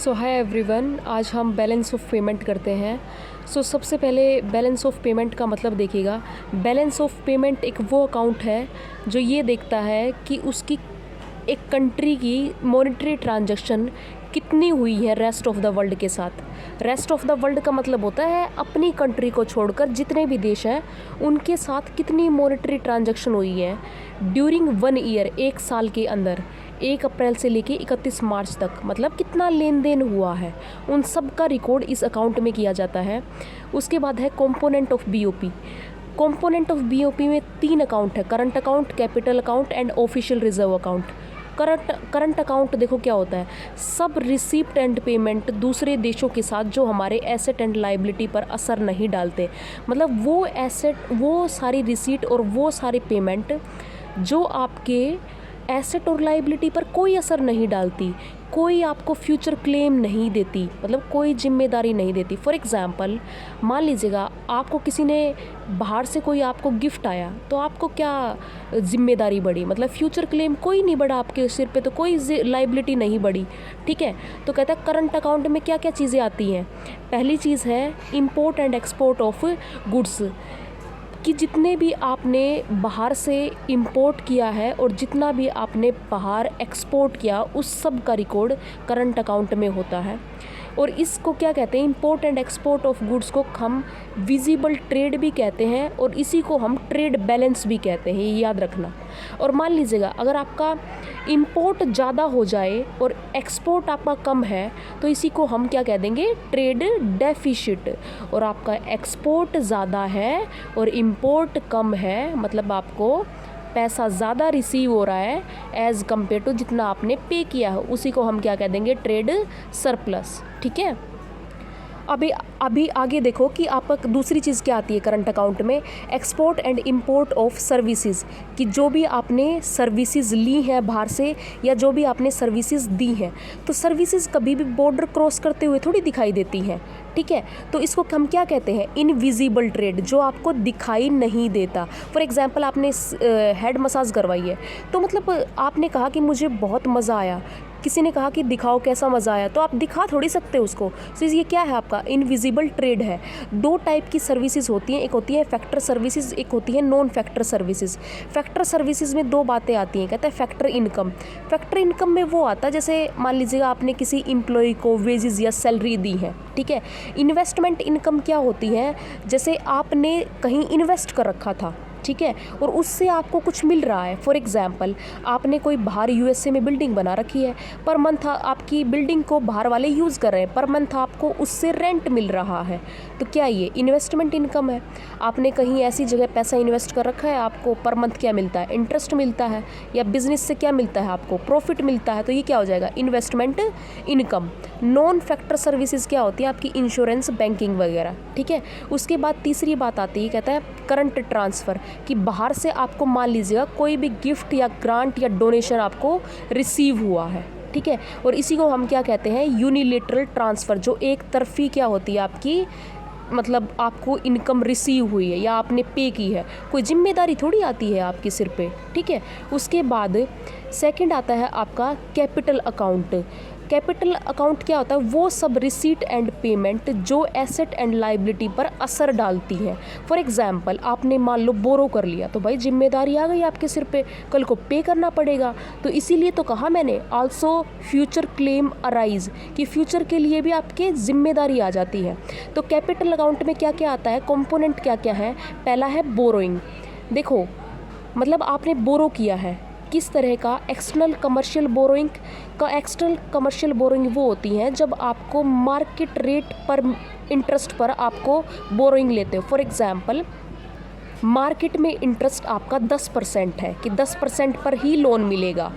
सो hi everyone, आज हम balance of payment करते हैं। सबसे पहले बैलेंस ऑफ पेमेंट का मतलब देखिएगा। बैलेंस ऑफ पेमेंट एक वो अकाउंट है जो ये देखता है कि उसकी एक कंट्री की मॉनेटरी ट्रांजैक्शन कितनी हुई है रेस्ट ऑफ द वर्ल्ड के साथ। रेस्ट ऑफ द वर्ल्ड का मतलब होता है अपनी कंट्री को छोड़कर जितने भी देश हैं उनके साथ कितनी मॉनेटरी ट्रांजैक्शन हुई है ड्यूरिंग 1 ईयर, एक साल के अंदर, 1 अप्रैल से लेके 31 मार्च तक, मतलब कितना लेन देन हुआ है, उन सब का रिकॉर्ड इस अकाउंट में किया जाता है। उसके बाद है component of BOP. Component of BOP में 3 अकाउंट है: current account, capital account and official reserve account. Current account देखो क्या होता है, सब रिसीप्ट एंड पेमेंट दूसरे देशों के साथ जो हमारे एसेट एंड लाइबिलिटी पर असर नहीं डालते, मतलब वो एसेट, वो सारी रिसीट और वो सारी पेमेंट जो आपके एसेट और लाइबिलिटी पर कोई असर नहीं डालती, कोई आपको फ्यूचर क्लेम नहीं देती, मतलब कोई जिम्मेदारी नहीं देती। फॉर एग्ज़ाम्पल मान लीजिएगा आपको किसी ने बाहर से कोई आपको गिफ्ट आया, तो आपको क्या जिम्मेदारी बढ़ी, मतलब फ्यूचर क्लेम कोई नहीं बढ़ा आपके सिर पे, तो कोई लाइबिलिटी नहीं बढ़ी। ठीक है, तो कहता है करंट अकाउंट में क्या क्या चीज़ें आती हैं। पहली चीज़ है import and export of goods, कि जितने भी आपने बाहर से इंपोर्ट किया है और जितना भी आपने बाहर एक्सपोर्ट किया उस सब का रिकॉर्ड करंट अकाउंट में होता है। और इसको क्या कहते हैं, import and export of goods को हम विजिबल ट्रेड भी कहते हैं और इसी को हम ट्रेड बैलेंस भी कहते हैं, ये याद रखना। और मान लीजिएगा अगर आपका इंपोर्ट ज़्यादा हो जाए और एक्सपोर्ट आपका कम है तो इसी को हम क्या कह देंगे, ट्रेड डेफिसिट। और आपका एक्सपोर्ट ज़्यादा है और इंपोर्ट कम है, मतलब आपको पैसा ज़्यादा रिसीव हो रहा है एज़ कम्पेयर टू जितना आपने पे किया है, उसी को हम क्या कह देंगे, ट्रेड सरप्लस। ठीक है, अभी आगे देखो कि आपका दूसरी चीज़ क्या आती है करंट अकाउंट में, export and import of services, कि जो भी आपने सर्विसेज ली हैं बाहर से या जो भी आपने सर्विसेज दी हैं, तो सर्विसेज कभी भी बॉर्डर क्रॉस करते हुए थोड़ी दिखाई देती हैं। ठीक है, तो इसको हम क्या कहते हैं, इनविजिबल ट्रेड, जो आपको दिखाई नहीं देता। फॉर एग्जांपल आपने हेड मसाज करवाई है, तो मतलब आपने कहा कि मुझे बहुत मज़ा आया, किसी ने कहा कि दिखाओ कैसा मज़ा आया, तो आप दिखा थोड़ी सकते हो उसको। तो ये क्या है, आपका इनविजिबल ट्रेड है। 2 टाइप की सर्विसेज होती हैं, एक होती है फैक्टर सर्विसेज, एक होती है non factor services. Factor services में 2 बातें आती हैं, कहते हैं फैक्टर इनकम। फैक्टर इनकम में वो आता है जैसे मान लीजिएगा आपने किसी एम्प्लॉय को वेजेस या सैलरी दी है। ठीक है, इन्वेस्टमेंट इनकम क्या होती है, जैसे आपने कहीं इन्वेस्ट कर रखा था, ठीक है, और उससे आपको कुछ मिल रहा है। फॉर एग्जांपल आपने कोई बाहर यूएसए में बिल्डिंग बना रखी है, पर मंथ आपकी बिल्डिंग को बाहर वाले यूज़ कर रहे हैं, पर मंथ आपको उससे रेंट मिल रहा है, तो क्या ये इन्वेस्टमेंट इनकम है। आपने कहीं ऐसी जगह पैसा इन्वेस्ट कर रखा है, आपको पर मंथ क्या मिलता है, इंटरेस्ट मिलता है, या बिजनेस से क्या मिलता है, आपको प्रॉफिट मिलता है, तो ये क्या हो जाएगा, investment income. Non factor services क्या होती है, आपकी इंश्योरेंस, बैंकिंग वगैरह। ठीक है, उसके बाद तीसरी बात आती है, कहता है करंट ट्रांसफ़र, कि बाहर से आपको मान लीजिएगा कोई भी गिफ्ट या ग्रांट या डोनेशन आपको रिसीव हुआ है। ठीक है, और इसी को हम क्या कहते हैं, यूनिलेटरल ट्रांसफ़र, जो एक तरफी क्या होती है आपकी, मतलब आपको इनकम रिसीव हुई है या आपने पे की है, कोई जिम्मेदारी थोड़ी आती है आपके सिर पे। ठीक है, उसके बाद सेकंड आता है आपका कैपिटल अकाउंट। कैपिटल अकाउंट क्या होता है, वो सब रिसीट एंड पेमेंट जो एसेट एंड लाइबिलिटी पर असर डालती है। फॉर एग्जांपल आपने मान लो बोरो कर लिया, तो भाई जिम्मेदारी आ गई आपके सिर पे, कल को पे करना पड़ेगा। तो इसीलिए तो कहा मैंने, आल्सो फ्यूचर क्लेम अराइज, कि फ्यूचर के लिए भी आपके जिम्मेदारी आ जाती है। तो कैपिटल अकाउंट में क्या क्या आता है, कंपोनेंट क्या क्या है, पहला है बोरोइंग। देखो मतलब आपने बोरो किया है, किस तरह का, एक्सटर्नल कमर्शियल बोरोइंग का। एक्सटर्नल कमर्शियल बोरोइंग वो होती हैं जब आपको मार्केट रेट पर इंटरेस्ट पर आपको बोरोइंग लेते हो। फॉर एग्जांपल मार्केट में इंटरेस्ट आपका 10% है, कि 10% पर ही लोन मिलेगा।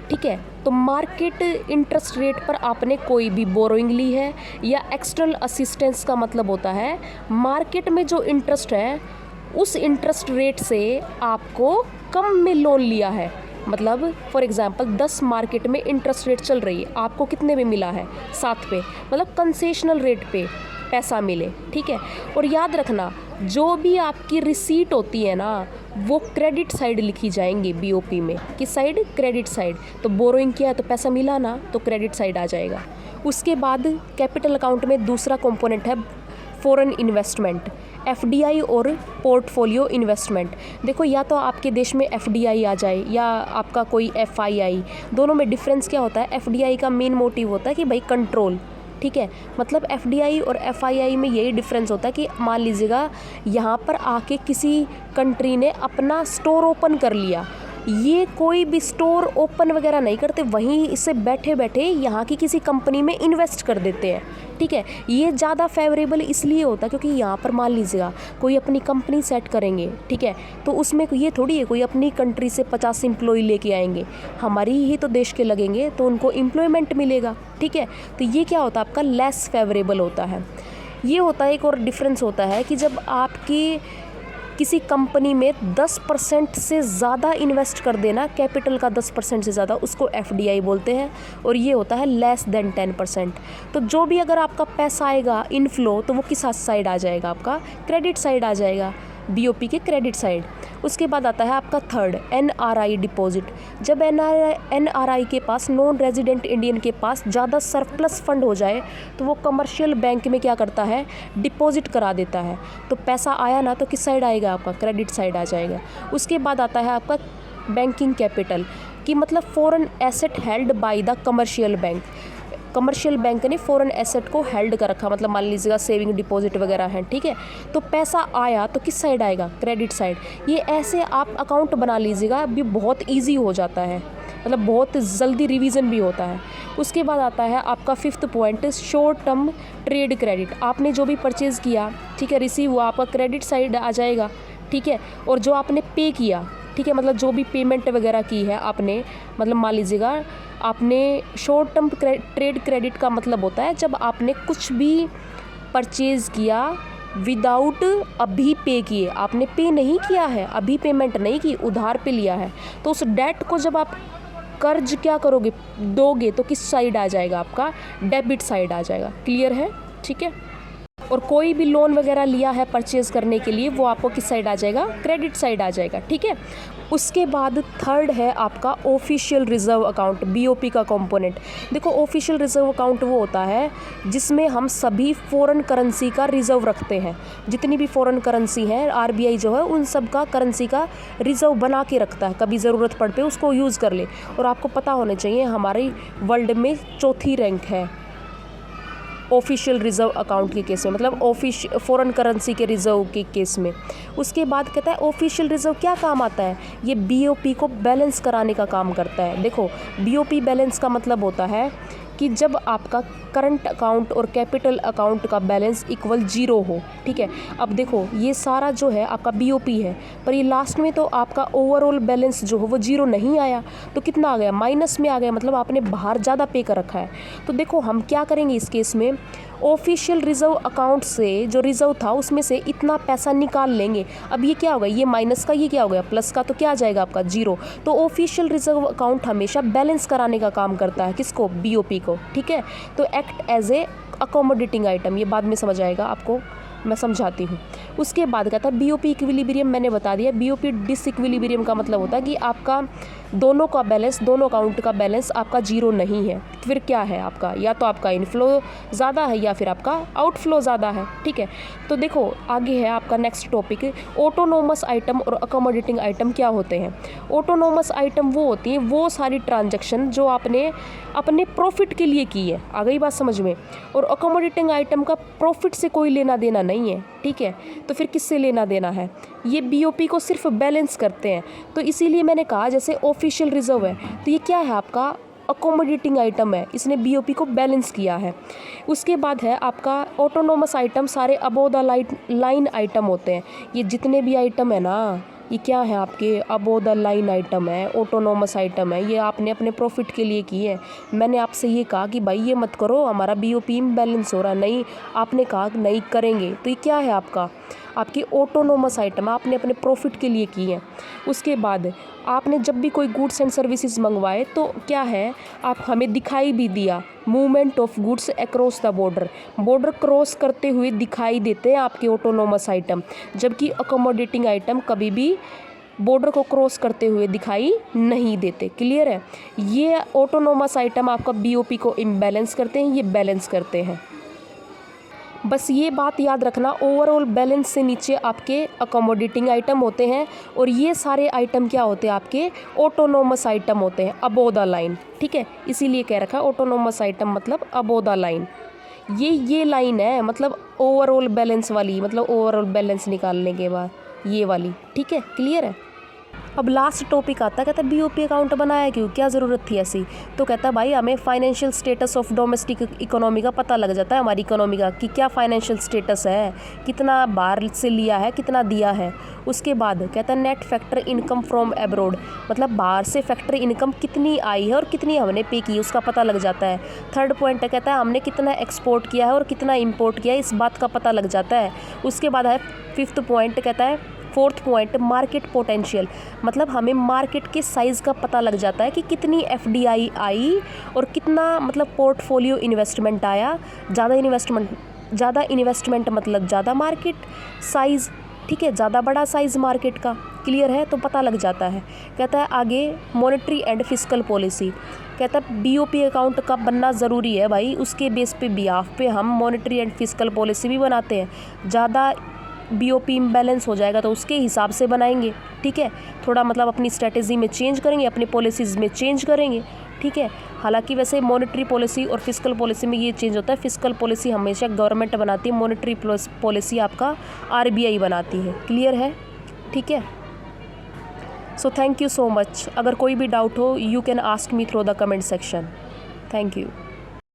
ठीक है, तो मार्केट इंटरेस्ट रेट पर आपने कोई भी बोरोइंग ली है, या एक्सटर्नल असिस्टेंस का मतलब होता है मार्केट में जो इंटरेस्ट है उस इंटरेस्ट रेट से आपको कम में लोन लिया है। मतलब फॉर एग्जांपल 10 मार्केट में इंटरेस्ट रेट चल रही है, आपको कितने में मिला है, 7 पे, मतलब कंसेशनल रेट पे पैसा मिले। ठीक है, और याद रखना जो भी आपकी रिसीट होती है ना, वो क्रेडिट साइड लिखी जाएंगी बीओपी में। किस साइड, क्रेडिट साइड। तो बोरोइंग किया तो पैसा मिला ना, तो क्रेडिट साइड आ जाएगा। उसके बाद कैपिटल अकाउंट में दूसरा कंपोनेंट है फॉरेन इन्वेस्टमेंट, एफडीआई और पोर्टफोलियो इन्वेस्टमेंट। देखो या तो आपके देश में एफडीआई आ जाए या आपका कोई एफआईआई, दोनों में डिफरेंस क्या होता है? एफडीआई का मेन मोटिव होता है कि भाई कंट्रोल, ठीक है। मतलब एफडीआई और एफआईआई में यही डिफरेंस होता है कि मान लीजिएगा यहाँ पर आके किसी कंट्री ने अपना स्टोर ओपन कर लिया, ये कोई भी स्टोर ओपन वगैरह नहीं करते, वहीं इससे बैठे बैठे यहाँ की किसी कंपनी में इन्वेस्ट कर देते हैं, ठीक है। ये ज़्यादा फेवरेबल इसलिए होता है क्योंकि यहाँ पर मान लीजिएगा कोई अपनी कंपनी सेट करेंगे, ठीक है, तो उसमें ये थोड़ी है कोई अपनी कंट्री से 50 एम्प्लॉय लेके आएंगे, हमारी ही तो देश के लगेंगे तो उनको एम्प्लॉयमेंट मिलेगा, ठीक है। तो ये क्या होता है आपका लेस फेवरेबल होता है। ये होता है एक और डिफरेंस होता है कि जब आपकी किसी कंपनी में 10% से ज़्यादा इन्वेस्ट कर देना, कैपिटल का 10% से ज़्यादा, उसको एफडीआई बोलते हैं, और ये होता है लेस देन 10%। तो जो भी अगर आपका पैसा आएगा इनफ्लो, तो वो किस साइड आ जाएगा? आपका क्रेडिट साइड आ जाएगा, बीओपी के क्रेडिट साइड। उसके बाद आता है आपका थर्ड एनआरआई डिपॉजिट। जब एनआरआई के पास, नॉन रेजिडेंट इंडियन के पास ज़्यादा सरप्लस फंड हो जाए तो वो कमर्शियल बैंक में क्या करता है? डिपॉजिट करा देता है। तो पैसा आया ना, तो किस साइड आएगा? आपका क्रेडिट साइड आ जाएगा। उसके बाद आता है आपका बैंकिंग कैपिटल, कि मतलब foreign asset held by the commercial bank. Commercial bank ने फॉरेन एसेट को हेल्ड कर रखा, मतलब मान लीजिएगा सेविंग डिपॉजिट वगैरह है, ठीक है। तो पैसा आया तो किस साइड आएगा? Credit side. ये ऐसे आप अकाउंट बना लीजिएगा, अभी बहुत इजी हो जाता है, मतलब बहुत जल्दी रिवीजन भी होता है। उसके बाद आता है आपका fifth point short term trade credit. आपने जो भी परचेज़ किया, ठीक है, रिसीव हुआ, आपका क्रेडिट साइड आ जाएगा, ठीक है। और जो आपने पे किया, ठीक है, मतलब जो भी पेमेंट वगैरह की है आपने, मतलब मान लीजिएगा आपने शॉर्ट टर्म ट्रेड क्रेडिट का मतलब होता है जब आपने कुछ भी परचेज़ किया विदाउट अभी पे किए, आपने पे नहीं किया है, अभी पेमेंट नहीं की, उधार पे लिया है, तो उस डेट को जब आप कर्ज क्या करोगे, दोगे, तो किस साइड आ जाएगा? आपका डेबिट साइड आ जाएगा। क्लियर है? ठीक है। और कोई भी लोन वगैरह लिया है परचेज़ करने के लिए, वो आपको किस साइड आ जाएगा? क्रेडिट साइड आ जाएगा, ठीक है। उसके बाद थर्ड है आपका ऑफिशियल रिजर्व अकाउंट, बीओपी का कंपोनेंट। देखो ऑफिशियल रिजर्व अकाउंट वो होता है जिसमें हम सभी फॉरेन करेंसी का रिजर्व रखते हैं। जितनी भी फॉरेन करेंसी है, आरबीआई जो है उन सब का करेंसी का रिजर्व बना के रखता है, कभी ज़रूरत पड़ पे उसको यूज़ कर ले। और आपको पता होना चाहिए हमारी वर्ल्ड में चौथी रैंक है ऑफिशियल रिज़र्व अकाउंट के केस में, मतलब फॉरेन करेंसी के रिज़र्व के केस में। उसके बाद कहता है ऑफिशियल रिज़र्व क्या काम आता है? ये बीओपी को बैलेंस कराने का काम करता है। देखो बीओपी बैलेंस का मतलब होता है कि जब आपका करंट अकाउंट और कैपिटल अकाउंट का बैलेंस इक्वल 0 हो, ठीक है। अब देखो ये सारा जो है आपका बीओपी है, पर ये लास्ट में तो आपका ओवरऑल बैलेंस जो हो वो 0 नहीं आया, तो कितना आ गया? माइनस में आ गया, मतलब आपने बाहर ज़्यादा पे कर रखा है। तो देखो हम क्या करेंगे इस केस में, ऑफिशियल रिज़र्व अकाउंट से जो रिज़र्व था उसमें से इतना पैसा निकाल लेंगे। अब ये क्या होगा? ये माइनस का, ये क्या हो गया? प्लस का, तो क्या आ जाएगा आपका? 0। तो ऑफिशियल रिज़र्व अकाउंट हमेशा बैलेंस कराने का काम करता है, किसको? बीओपी को, ठीक है। तो act as a accommodating item, ये बाद में समझ आएगा आपको, मैं समझाती हूँ। उसके बाद कहता है बीओपी इक्विलिब्रियम, मैंने बता दिया। बीओपी डिसइक्विलिब्रियम का मतलब होता है कि आपका दोनों का बैलेंस, दोनों अकाउंट का बैलेंस आपका 0 नहीं है। फिर क्या है आपका? या तो आपका इनफ्लो ज़्यादा है या फिर आपका आउटफ्लो ज़्यादा है, ठीक है। तो देखो आगे है आपका नेक्स्ट टॉपिक, ऑटोनोमस आइटम और अकोमोडेटिंग आइटम क्या होते हैं। ऑटोनोमस आइटम वो होती है वो सारी ट्रांजैक्शन जो आपने अपने प्रॉफिट के लिए की है, आ गई बात समझ में। और अकोमोडेटिंग आइटम का प्रॉफिट से कोई लेना देना नहीं है, ठीक है। तो फिर किससे लेना देना है? ये बीओपी को सिर्फ बैलेंस करते हैं। तो इसीलिए मैंने कहा जैसे ऑफिशियल रिजर्व है, तो ये क्या है? आपका अकोमोडेटिंग आइटम है, इसने बीओपी को बैलेंस किया है। उसके बाद है आपका ऑटोनोमस आइटम, सारे अबोव द लाइन आइटम होते हैं। ये जितने भी आइटम है ना, ये क्या है? आपके अबोव द लाइन आइटम है, ऑटोनोमस आइटम है, ये आपने अपने प्रॉफिट के लिए की है। मैंने आपसे ये कहा कि भाई ये मत करो, हमारा बीओपी में बैलेंस हो रहा है, नहीं, आपने कहा नहीं करेंगे, तो ये क्या है? आपकी ऑटोनोमस आइटम, आपने अपने प्रॉफिट के लिए की है। उसके बाद आपने जब भी कोई गुड्स एंड सर्विसेज मंगवाए तो क्या है, आप हमें दिखाई भी दिया, movement of goods across the border cross करते हुए दिखाई देते हैं आपके ऑटोनोमस आइटम। जबकि अकोमोडेटिंग आइटम कभी भी बॉर्डर को क्रॉस करते हुए दिखाई नहीं देते। क्लियर है? ये ऑटोनोमस आइटम आपका बीओपी को इम्बैलेंस करते हैं, ये बैलेंस करते हैं। बस ये बात याद रखना, ओवरऑल बैलेंस से नीचे आपके अकोमोडेटिंग आइटम होते हैं और ये सारे आइटम क्या होते हैं, आपके ऑटोनोमस आइटम होते हैं, अबोव द लाइन। ठीक है, इसीलिए कह रखा ऑटोनोमस आइटम मतलब अबोव द लाइन। ये लाइन है मतलब ओवरऑल बैलेंस वाली, मतलब ओवरऑल बैलेंस निकालने के बाद ये वाली। ठीक है, क्लियर है? अब लास्ट टॉपिक आता है, कहता है बीओपी अकाउंट बनाया क्यों, क्या ज़रूरत थी ऐसी? तो कहता है भाई हमें financial status of domestic economy का पता लग जाता है, हमारी इकोनॉमी का कि क्या फाइनेंशियल स्टेटस है, कितना बाहर से लिया है, कितना दिया है। उसके बाद कहता है net factor income from abroad, मतलब बाहर से फैक्टर इनकम कितनी आई है और कितनी हमने पे की, उसका पता लग जाता है। थर्ड पॉइंट है, कहता है हमने कितना एक्सपोर्ट किया है और कितना इम्पोर्ट किया है, इस बात का पता लग जाता है। उसके बाद है फिफ्थ पॉइंट, कहता है फोर्थ पॉइंट मार्केट पोटेंशियल, मतलब हमें मार्केट के साइज़ का पता लग जाता है कि कितनी एफडीआई आई और कितना मतलब पोर्टफोलियो इन्वेस्टमेंट आया। ज़्यादा इन्वेस्टमेंट मतलब ज़्यादा मार्केट साइज़। ठीक है, ज़्यादा बड़ा साइज़ मार्केट का। क्लियर है? तो पता लग जाता है। कहता है आगे मॉनेटरी एंड फिस्कल पॉलिसी, कहता है बीओपी अकाउंट का बनना ज़रूरी है भाई, उसके बेस पे बिहाफ पे हम मॉनेटरी एंड फिस्कल पॉलिसी भी बनाते हैं। ज़्यादा बीओपी इम्बैलेंस हो जाएगा तो उसके हिसाब से बनाएंगे। ठीक है, थोड़ा मतलब अपनी स्ट्रेटेजी में चेंज करेंगे, अपनी पॉलिसीज़ में चेंज करेंगे। ठीक है, हालांकि वैसे मॉनेटरी पॉलिसी और फिस्कल पॉलिसी में ये चेंज होता है, फिस्कल पॉलिसी हमेशा गवर्नमेंट बनाती है, मॉनेटरी पॉलिसी आपका आरबीआई बनाती है। क्लियर है? ठीक है, so thank you so much. अगर कोई भी डाउट हो you can ask me through the comment section. Thank you.